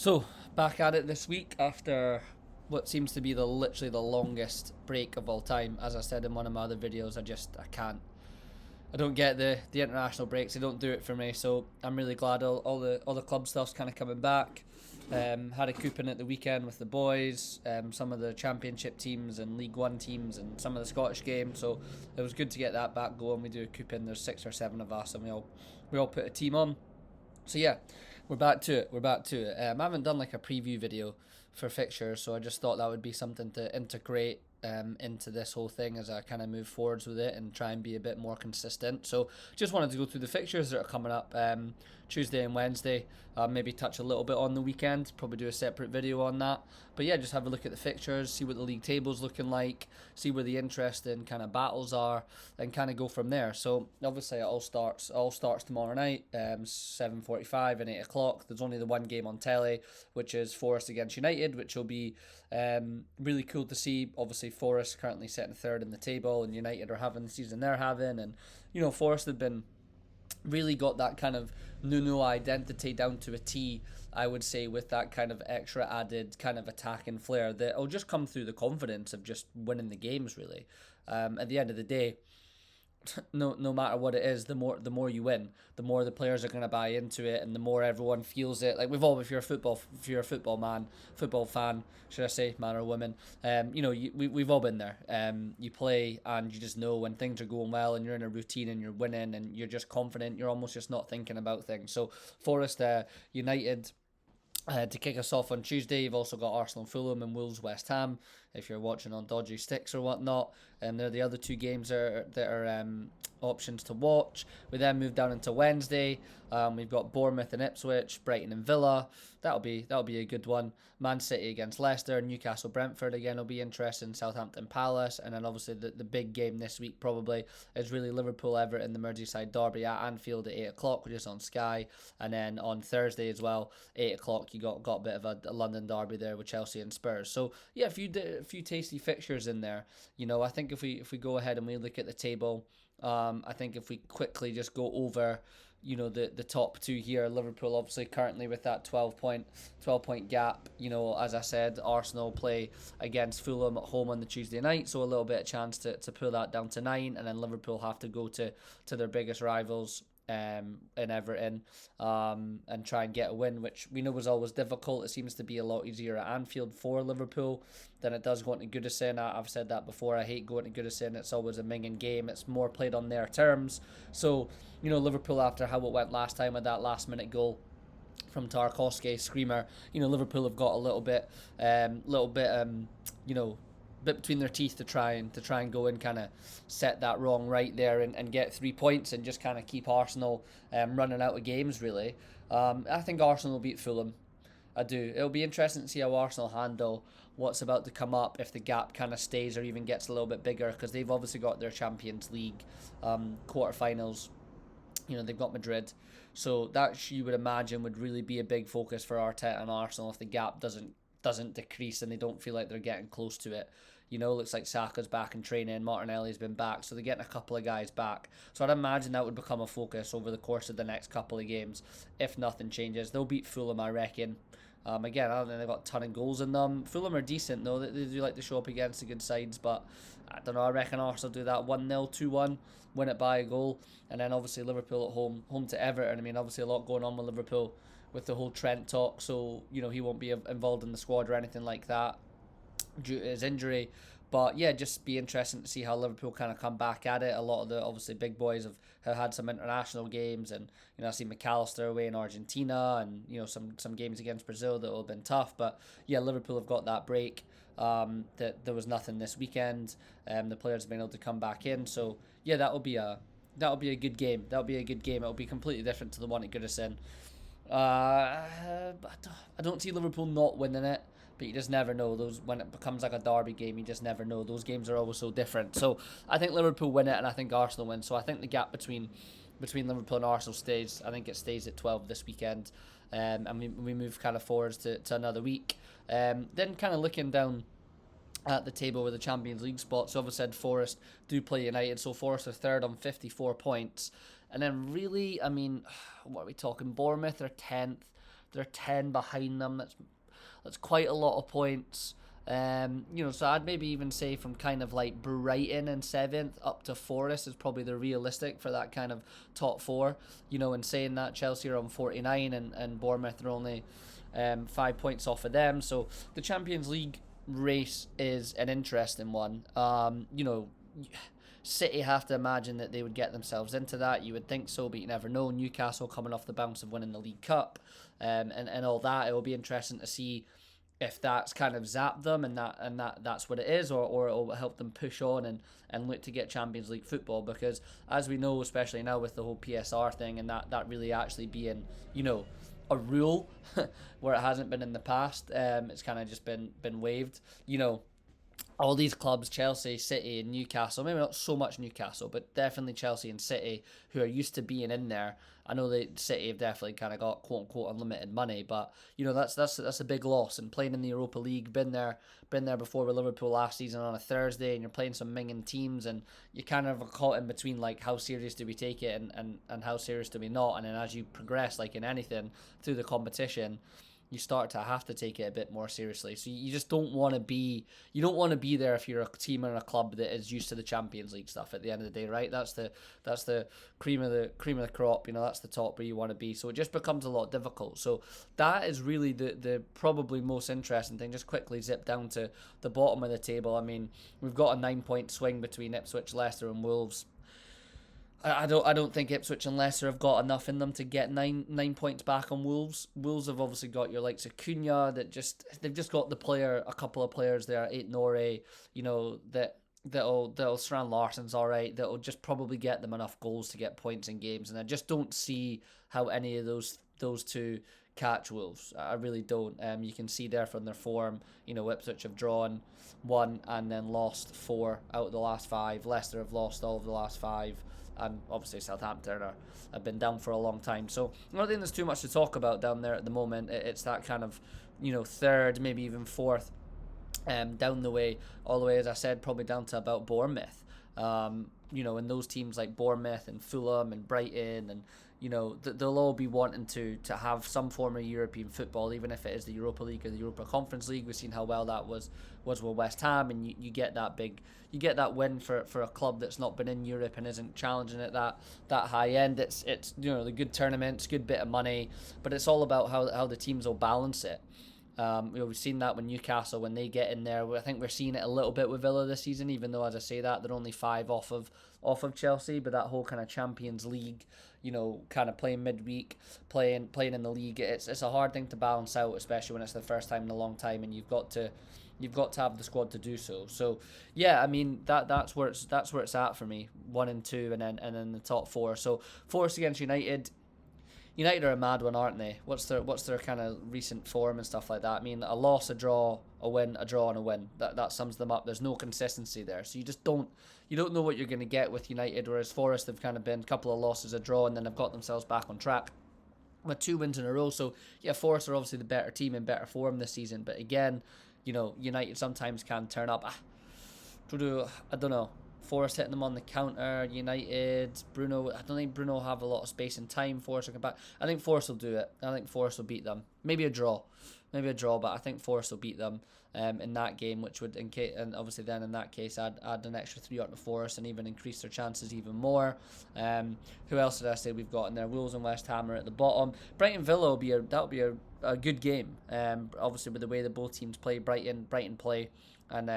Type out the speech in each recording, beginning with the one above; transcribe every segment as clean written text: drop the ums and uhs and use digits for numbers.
So, back at it this week after what seems to be literally the longest break of all time. As I said in one of my other videos, I can't. I don't get the international breaks. They don't do it for me. So I'm really glad all the club stuff's kind of coming back. Had a coupon at the weekend with the boys, some of the championship teams and League One teams, and some of the Scottish games. So it was good to get that back going. We do a coupon. There's 6 or 7 of us, and we all put a team on. So yeah, we're back to it. I haven't done like a preview video for fixtures, so I just thought that would be something to integrate into this whole thing as I kind of move forwards with it and try and be a bit more consistent. So just wanted to go through the fixtures that are coming up Tuesday and Wednesday. Maybe touch a little bit on the weekend. Probably do a separate video on that. But yeah, just have a look at the fixtures, see what the league table's looking like, see where the interesting kind of battles are, and kind of go from there. So obviously it all starts tomorrow night, 7:45 and 8 o'clock. There's only the one game on telly, which is Forest against United, which will be really cool to see. Obviously Forest currently sitting third in the table, and United are having the season they're having, and Forest have been really got that kind of Nuno identity down to a T, I would say, with that kind of extra added kind of attacking flair that'll just come through the confidence of just winning the games, really. At the end of the day, no matter what it is, the more you win, the more the players are going to buy into it, and the more everyone feels it. Like if you're a football fan, should I say, man or woman, we've all been there. You play and you just know when things are going well and you're in a routine and you're winning and you're just confident. You're almost just not thinking about things. So Forest, United. To kick us off on Tuesday, you've also got Arsenal, Fulham, and Wolves, West Ham. If you're watching on dodgy sticks or whatnot, and they're the other two games that are options to watch. We then move down into Wednesday. We've got Bournemouth and Ipswich, Brighton and Villa. That'll be a good one. Man City against Leicester, Newcastle, Brentford again will be interesting. Southampton, Palace, and then obviously the big game this week probably is really Liverpool, Everton, the Merseyside derby at Anfield at 8 o'clock, which is on Sky, and then on Thursday as well, 8 o'clock. You got a bit of a London derby there with Chelsea and Spurs. So yeah, a few tasty fixtures in there. I think if we go ahead and we look at the table, I think if we quickly just go over, the top two here, Liverpool obviously currently with that 12 point gap. As I said, Arsenal play against Fulham at home on the Tuesday night, so a little bit of chance to pull that down to 9, and then Liverpool have to go to their biggest rivals in Everton and try and get a win, which we know was always difficult. It seems to be a lot easier at Anfield for Liverpool than it does going to Goodison. I've said that before. I hate going to Goodison. It's always a minging game. It's more played on their terms. So Liverpool, after how it went last time with that last minute goal from Tarkowski, screamer, Liverpool have got a little bit bit between their teeth to try and go and kind of set that wrong right there and get 3 points and just kind of keep Arsenal running out of games, really. I think Arsenal will beat Fulham. I do. It'll be interesting to see how Arsenal handle what's about to come up, if the gap kind of stays or even gets a little bit bigger, because they've obviously got their Champions League quarterfinals. They've got Madrid. So that, you would imagine, would really be a big focus for Arteta and Arsenal if the gap doesn't decrease and they don't feel like they're getting close to it. Looks like Saka's back in training, Martinelli's been back, so they're getting a couple of guys back. So I'd imagine that would become a focus over the course of the next couple of games, if nothing changes. They'll beat Fulham, I reckon. Again, I don't think they've got a ton of goals in them. Fulham are decent, though. They do like to show up against the good sides, but I don't know. I reckon Arsenal do that 1-0, 2-1, win it by a goal. And then obviously Liverpool at home to Everton. I mean, obviously a lot going on with Liverpool with the whole Trent talk, so he won't be involved in the squad or anything like that due to his injury. But yeah, just be interesting to see how Liverpool kind of come back at it. A lot of the obviously big boys have had some international games, and I see McAllister away in Argentina, and some games against Brazil that will have been tough. But yeah, Liverpool have got that break. That there was nothing this weekend. The players have been able to come back in. So yeah, that'll be a good game. It'll be completely different to the one at Goodison. I don't see Liverpool not winning it, but you just never know. Those, when it becomes like a derby game, you just never know. Those games are always so different. So I think Liverpool win it, and I think Arsenal win. So I think the gap between Liverpool and Arsenal stays. I think it stays at 12 this weekend, and we move kind of forwards to another week. Then kind of looking down at the table with the Champions League spots. So obviously said Forest do play United, so Forest are third on 54 points. And then really, I mean, what are we talking? Bournemouth are 10th. they're 10 behind them. That's quite a lot of points. So I'd maybe even say from kind of like Brighton in 7th up to Forest is probably the realistic for that kind of top 4. In saying that, Chelsea are on 49 and Bournemouth are only 5 points off of them. So the Champions League race is an interesting one. City have to imagine that they would get themselves into that. You would think so, but you never know. Newcastle coming off the bounce of winning the League Cup, and all that. It will be interesting to see if that's kind of zapped them and that's what it is, or it will help them push on and look to get Champions League football, because as we know, especially now with the whole PSR thing and that really actually being, a rule where it hasn't been in the past, it's kind of just been waived. All these clubs, Chelsea, City, and Newcastle, maybe not so much Newcastle, but definitely Chelsea and City, who are used to being in there. I know that City have definitely kind of got quote unquote unlimited money, but that's a big loss. And playing in the Europa League, been there before with Liverpool last season on a Thursday, and you're playing some minging teams, and you kind of are caught in between like how serious do we take it and how serious do we not. And then as you progress, like in anything through the competition, you start to have to take it a bit more seriously. So you just don't want to be there if you're a team or a club that is used to the Champions League stuff at the end of the day, right? That's the cream of the crop, that's the top where you want to be. So it just becomes a lot difficult. So that is really the probably most interesting thing. Just quickly zip down to the bottom of the table. I mean, we've got a 9-point swing between Ipswich, Leicester and Wolves. I don't think Ipswich and Leicester have got enough in them to get nine points back on Wolves. Wolves have obviously got your likes of Cunha they've just got a couple of players there, Aït-Nouri, that'll Strand Larsen's alright, that'll just probably get them enough goals to get points in games, and I just don't see how any of those two catch Wolves. I really don't. You can see there from their form, Ipswich have drawn 1 and then lost 4 out of the last 5. Leicester have lost all of the last 5. And obviously Southampton have been down for a long time. So I don't think there's too much to talk about down there at the moment. It's that kind of, 3rd, maybe even 4th, down the way, all the way, as I said, probably down to about Bournemouth. And those teams like Bournemouth and Fulham and Brighton and, they'll all be wanting to have some form of European football, even if it is the Europa League or the Europa Conference League. We've seen how well that was with West Ham, and you get that win for a club that's not been in Europe and isn't challenging at that high end. It's the good tournaments, good bit of money, but it's all about how the teams will balance it. We've seen that with Newcastle when they get in there. I think we're seeing it a little bit with Villa this season, even though, as I say that, they're only 5 off of Chelsea. But that whole kind of Champions League, kind of playing midweek, playing in the league, it's a hard thing to balance out, especially when it's the first time in a long time, and you've got to have the squad to do so. So yeah, I mean that's where it's at for me. 1 and 2, and then the top 4. So Forest against United. United are a mad one, aren't they? What's their kind of recent form and stuff like that? I mean, a loss, a draw, a win, a draw, and a win. That sums them up. There's no consistency there, so you don't know what you're going to get with United. Whereas Forest have kind of been a couple of losses, a draw, and then have got themselves back on track with 2 wins in a row. So yeah, Forest are obviously the better team in better form this season. But again, United sometimes can turn up. I don't know. Forest hitting them on the counter. United, Bruno. I don't think Bruno will have a lot of space and time. Forest will come back. I think Forest will do it. I think Forest will beat them. Maybe a draw, but I think Forest will beat them in that game, which would and obviously then in that case add an extra 3 on to Forest and even increase their chances even more. Who else did I say we've got in there? Wolves and West Ham are at the bottom. Brighton Villa will be a good game. Obviously with the way that both teams play, Brighton play. And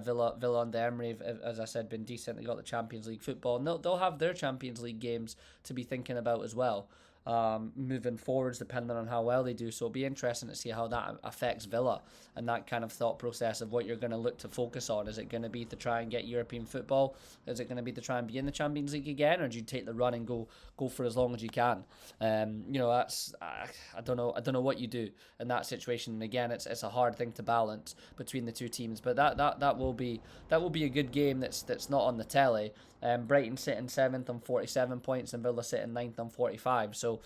Villa and Emery have, as I said, been decent. They got the Champions League football, and they'll have their Champions League games to be thinking about as well, moving forwards, depending on how well they do. So it'll be interesting to see how that affects Villa and that kind of thought process of what you're going to look to focus on. Is it going to be to try and get European football? Is it going to be to try and be in the Champions League again, or do you take the run and go for as long as you can? That's I don't know what you do in that situation. And again, it's a hard thing to balance between the two teams, but that will be a good game that's not on the telly. Brighton sitting 7th on 47 points and Villa sitting 9th on 45. So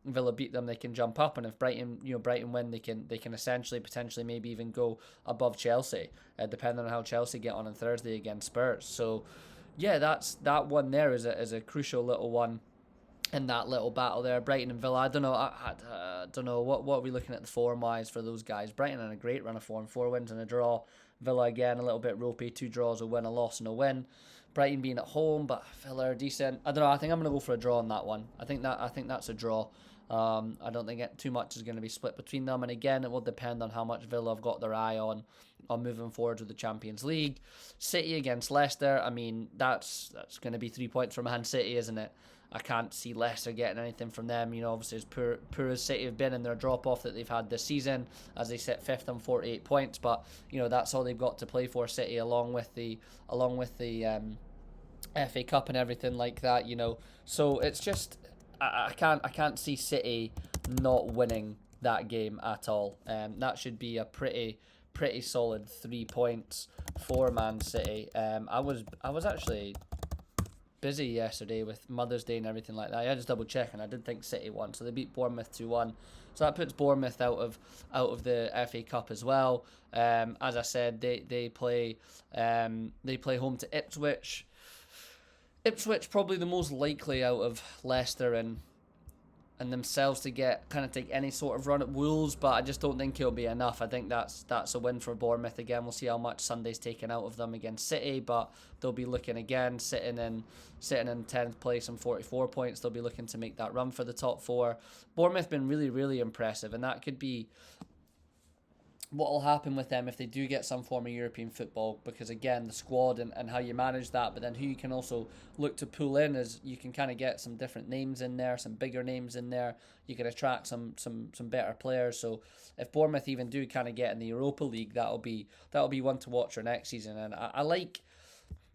Villa beat them, they can jump up, and if Brighton win, they can essentially potentially maybe even go above Chelsea, depending on how Chelsea get on Thursday against Spurs. So yeah, that one there is a crucial little one in that little battle there. Brighton and Villa, I don't know. I don't know what are we looking at the form wise for those guys. Brighton in a great run of form, 4 wins and a draw. Villa again a little bit ropey, 2 draws, a win, a loss, and a win. Brighton being at home, but Villa are decent. I don't know. I think I'm gonna go for a draw on that one. I think that's a draw. I don't think too much is going to be split between them, and again, it will depend on how much Villa have got their eye on moving forward with the Champions League. City against Leicester, I mean, that's going to be 3 points from Man City, isn't it? I can't see Leicester getting anything from them. You know, obviously, as poor as City have been in their drop-off that they've had this season, as they sit 5th on 48 points, but, you know, that's all they've got to play for, City, along with the FA Cup and everything like that, you know. So it's just... I can't see City not winning that game at all. That should be a pretty solid 3 points for Man City. I was actually busy yesterday with Mother's Day and everything like that. I just double check and I did think City won, so they beat Bournemouth 2-1. So that puts Bournemouth out of the FA Cup as well. As I said, they play home to Ipswich. Ipswich probably the most likely out of Leicester and themselves to take any sort of run at Wolves, but I just don't think it'll be enough. I think that's a win for Bournemouth again. We'll see how much Sunday's taken out of them against City, but they'll be looking again, sitting in 10th place on 44 points. They'll be looking to make that run for the top 4. Bournemouth been really, really impressive, and that could be what will happen with them if they do get some form of European football, because again, the squad and how you manage that, but then who you can also look to pull in is you can kind of get some different names in there, some bigger names in there. You can attract some better players. So if Bournemouth even do kind of get in the Europa League, that'll be one to watch for next season. And I like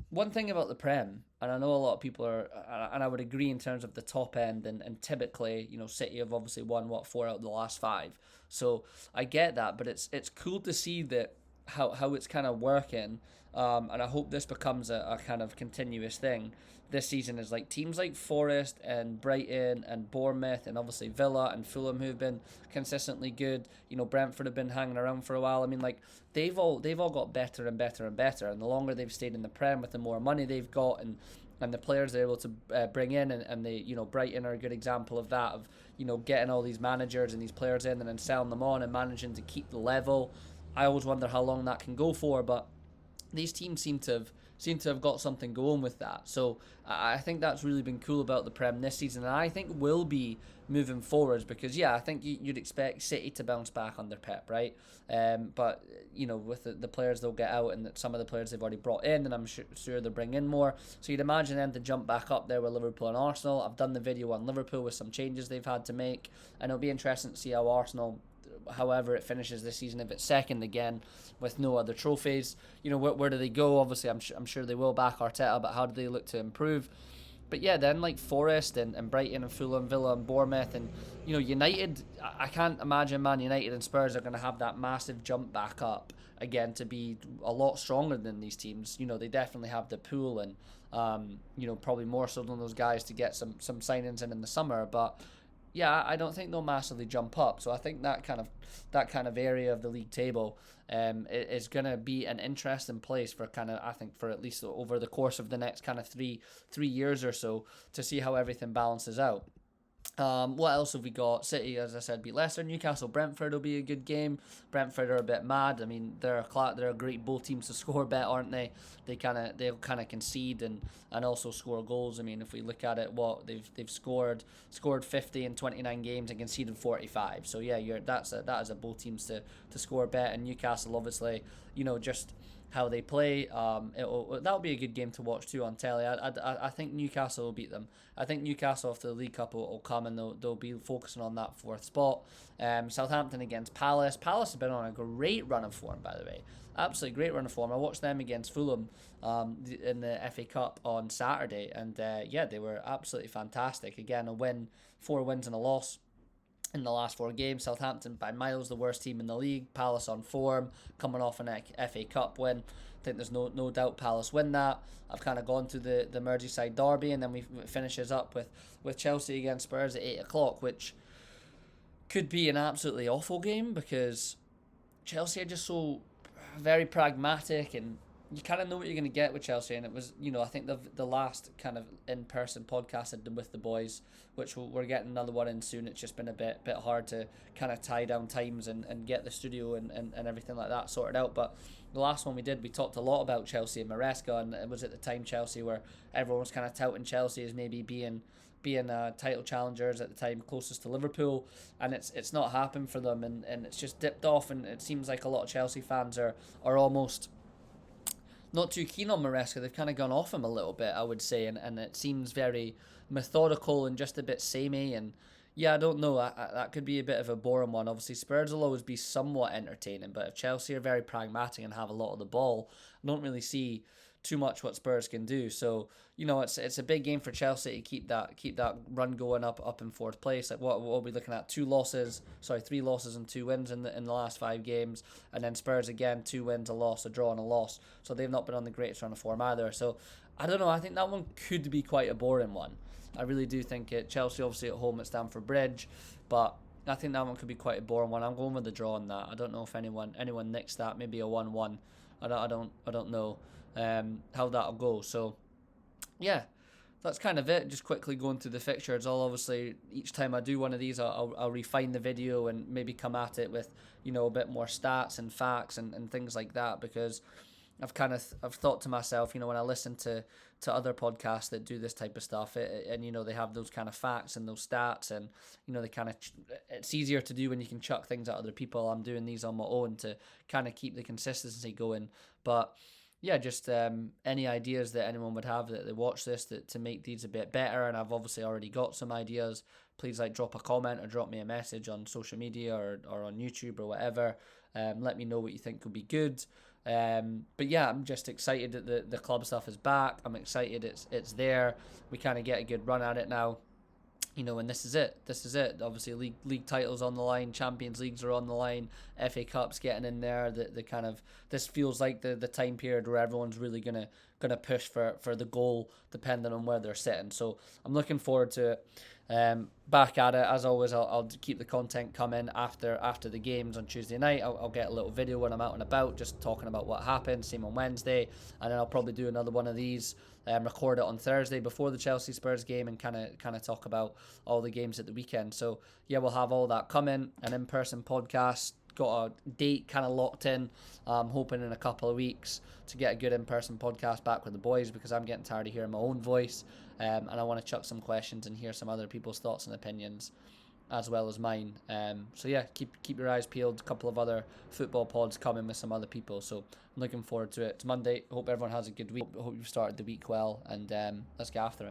one thing about the Prem, and I know a lot of people are, and I would agree in terms of the top end, and typically, you know, City have obviously won 4 out of the last 5. So I get that, but it's cool to see that how it's kind of working, and I hope this becomes a kind of continuous thing this season. Is like teams like Forest and Brighton and Bournemouth and obviously Villa and Fulham, who've been consistently good. You know, Brentford have been hanging around for a while. I mean, like they've all got better and better and better, and the longer they've stayed in the Prem, with the more money they've got and the players they're able to bring in, and they, you know, Brighton are a good example of that, of, you know, getting all these managers and these players in and then selling them on and managing to keep the level. I always wonder how long that can go for, but these teams seem to have got something going with that. So I think that's really been cool about the Prem this season, and I think will be moving forwards, because I think you'd expect City to bounce back under Pep, right? But you know, with the players they'll get out and some of the players they've already brought in, and I'm sure they'll bring in more, so you'd imagine them to jump back up there with Liverpool and Arsenal. I've done the video on Liverpool with some changes they've had to make, and it'll be interesting to see how Arsenal, however it finishes this season, if it's second again with no other trophies, you know, where do they go? Obviously I'm sure they will back Arteta, but how do they look to improve? But then like Forest and Brighton and Fulham, Villa and Bournemouth, and, you know, United, I can't imagine Man United and Spurs are going to have that massive jump back up again to be a lot stronger than these teams. You know, they definitely have the pool and you know, probably more so than those guys to get some signings in the summer, but I don't think they'll massively jump up. So I think that kind of area of the league table is going to be an interesting place for I think for at least over the course of the next kind of three years or so, to see how everything balances out. What else have we got? City, as I said, beat Leicester. Newcastle, Brentford will be a good game. Brentford are a bit mad. I mean, they're a great both teams to score bet, aren't they? They'll kind of concede and also score goals. I mean, if we look at it, they've scored 50 in 29 games and conceded 45. So that is a both teams to score bet. And Newcastle, obviously, you know, just how they play, that'll be a good game to watch too on telly. I think Newcastle will beat them. I think Newcastle after the League Cup will come, and they'll be focusing on that 4th spot. Southampton against Palace. Palace have been on a great run of form, by the way. Absolutely great run of form. I watched them against Fulham in the FA Cup on Saturday, and they were absolutely fantastic. Again, 4 wins and a loss in the last 4 games. Southampton by miles the worst team in the league. Palace on form, coming off an FA Cup win. I think there's no doubt Palace win that. I've kind of gone to the Merseyside derby, and then we finishes up with Chelsea against Spurs at 8 o'clock, which could be an absolutely awful game, because Chelsea are just so very pragmatic, and you kind of know what you're going to get with Chelsea, and it was, I think the last kind of in-person podcast I did with the boys, which we're getting another one in soon. It's just been a bit hard to kind of tie down times and get the studio and everything like that sorted out. But the last one we did, we talked a lot about Chelsea and Maresca, and it was at the time Chelsea where everyone was kind of touting Chelsea as maybe being title challengers at the time, closest to Liverpool, and it's not happened for them, and it's just dipped off, and it seems like a lot of Chelsea fans are almost not too keen on Maresca. They've kind of gone off him a little bit, I would say, and it seems very methodical and just a bit samey. And yeah, I don't know. That could be a bit of a boring one. Obviously, Spurs will always be somewhat entertaining, but if Chelsea are very pragmatic and have a lot of the ball, I don't really see too much what Spurs can do. So it's a big game for Chelsea to keep that run going up in fourth place. Like what we'll be looking at: 3 losses and 2 wins in the last 5 games, and then Spurs again 2 wins, a loss, a draw, and a loss. So they've not been on the greatest run of form either. So I don't know. I think that one could be quite a boring one. I really do think it. Chelsea obviously at home at Stamford Bridge, but I think that one could be quite a boring one. I'm going with the draw on that. I don't know if anyone nicks that. Maybe a 1-1. I don't know how that'll go. So yeah, that's kind of it. Just quickly going through the fixtures. I'll obviously, each time I do one of these, I'll refine the video and maybe come at it with a bit more stats and facts and things like that, because I've thought to myself, when I listen to other podcasts that do this type of stuff, and they have those kind of facts and those stats, and they it's easier to do when you can chuck things at other people. I'm doing these on my own to kind of keep the consistency going. But yeah, just any ideas that anyone would have that they watch this to make these a bit better, and I've obviously already got some ideas. Please drop a comment or drop me a message on social media or on YouTube or whatever. Let me know what you think could be good. But yeah, I'm just excited that the club stuff is back. I'm excited it's there. We kind of get a good run at it now. And this is it. Obviously, league titles on the line, Champions Leagues are on the line, FA Cup's getting in there. The kind of, this feels like the time period where everyone's really gonna push for the goal, depending on where they're sitting. So I'm looking forward to it. Back at it as always. I'll keep the content coming after the games on Tuesday night. I'll get a little video when I'm out and about, just talking about what happened. Same on Wednesday, and then I'll probably do another one of these. Record it on Thursday before the Chelsea Spurs game, and kind of talk about all the games at the weekend. So yeah, we'll have all that coming. An in-person podcast, got a date kind of locked in. I'm hoping in a couple of weeks to get a good in-person podcast back with the boys, because I'm getting tired of hearing my own voice, and I want to chuck some questions and hear some other people's thoughts and opinions as well as mine. So yeah, keep your eyes peeled. A couple of other football pods coming with some other people, so I'm looking forward to it. It's Monday. Hope everyone has a good week. Hope you've started the week well, and let's get after it.